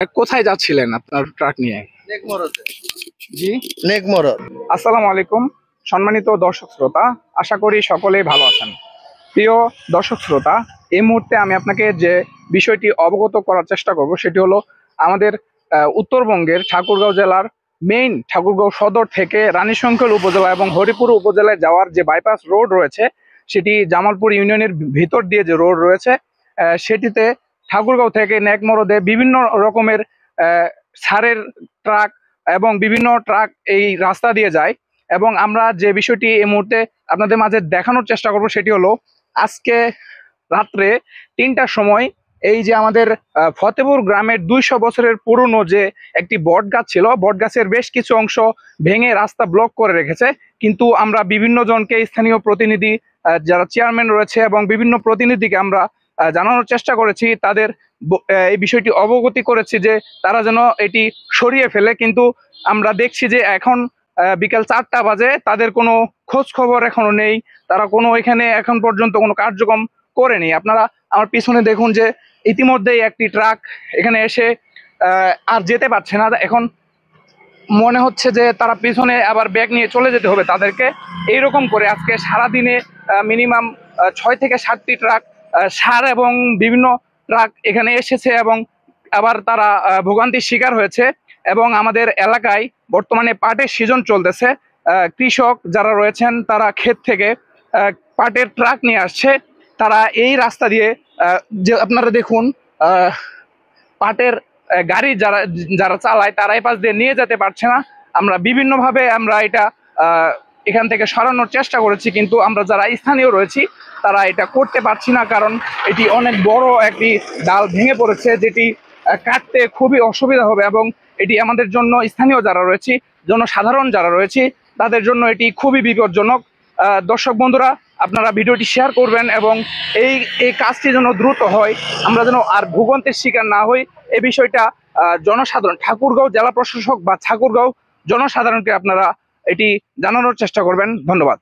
কোথায় যাচ্ছিলেন আপনার ট্রাক নিয়ে? নেকমরদে। জি। নেকমরদ। আসসালামু আলাইকুম সম্মানিত দর্শক শ্রোতা, আশা করি সকলেই ভালো আছেন। প্রিয় দর্শক শ্রোতা, এই মুহূর্তে আমি আপনাকে যে বিষয়টি অবগত করার চেষ্টা করব সেটি হলো আমাদের উত্তরবঙ্গের ঠাকুরগাঁও জেলার মেইন ঠাকুরগাঁও সদর থেকে রানীশংখল উপজেলা এবং হরিপুর উপজেলায় যাওয়ার যে বাইপাস রোড রয়েছে, সেটি জামালপুর ইউনিয়নের ভিতর দিয়ে যে রোড রয়েছে, সেটিতে ঠাকুরগাঁও থেকে নেকমরদে বিভিন্ন রকমের সারের ট্রাক এবং বিভিন্ন ট্রাক এই রাস্তা দিয়ে যায়। এবং আমরা যে বিষয়টি এই মুহূর্তে আপনাদের মাঝে দেখানোর চেষ্টা করব সেটি হলো আজকে রাত্রে ৩টার সময় এই যে আমাদের ফতেপুর গ্রামের ২০০ বছরের পুরনো যে একটি বট গাছ ছিল, বট গাছের বেশ কিছু অংশ ভেঙে রাস্তা ব্লক করে রেখেছে। কিন্তু আমরা বিভিন্ন জনকে, স্থানীয় প্রতিনিধি যারা চেয়ারম্যান রয়েছে এবং বিভিন্ন প্রতিনিধিকে আমরা জানানোর চেষ্টা করেছি, তাদের এই বিষয়টি অবগতি করেছি যে তারা যেন এটি সরিয়ে ফেলে। কিন্তু আমরা দেখছি যে এখন বিকাল ৪টা বাজে, তাদের কোনো খোঁজ খবর এখনো নেই, তারা কোনো এখানে এখন পর্যন্ত কোনো কার্যক্রম করেনি। আপনারা আমার পিছনে দেখুন যে ইতিমধ্যেই একটি ট্রাক এখানে এসে আর যেতে পারছে না। এখন মনে হচ্ছে যে তারা পিছনে আবার ব্যাগ নিয়ে চলে যেতে হবে তাদেরকে। এইরকম করে আজকে সারাদিনে মিনিমাম ৬ থেকে ৭টি ট্রাক সার এবং বিভিন্ন ট্রাক এখানে এসেছে এবং আবার তারা ভোগান্তির শিকার হয়েছে। এবং আমাদের এলাকায় বর্তমানে পাটের সিজন চলতেছে। কৃষক যারা রয়েছেন তারা ক্ষেত থেকে পাটের ট্রাক নিয়ে আসছে। তারা এই রাস্তা দিয়ে যে আপনারা দেখুন পাটের গাড়ি যারা যারা চালায় তারা এই পাশ দিয়ে নিয়ে যেতে পারছে না। আমরা বিভিন্নভাবে আমরা এটা এখান থেকে সরানোর চেষ্টা করেছি, কিন্তু আমরা যারা স্থানীয় রয়েছি তারা এটা করতে পারছি না, কারণ এটি অনেক বড় একটি ডাল ভেঙে পড়েছে, যেটি কাটতে খুবই অসুবিধা হবে এবং এটি আমাদের জন্য, স্থানীয় যারা রয়েছি, জনসাধারণ যারা রয়েছে, তাদের জন্য এটি খুবই বিপজ্জনক। দর্শক বন্ধুরা, আপনারা ভিডিওটি শেয়ার করবেন এবং এই কাজটি যেন দ্রুত হয়, আমরা যেন আর ভোগান্তির শিকার না হই, এই বিষয়টা জনসাধারণ, ঠাকুরগাঁও জেলা প্রশাসক বা ঠাকুরগাঁও জনসাধারণকে আপনারা এটি জানানোর চেষ্টা করবেন। ধন্যবাদ।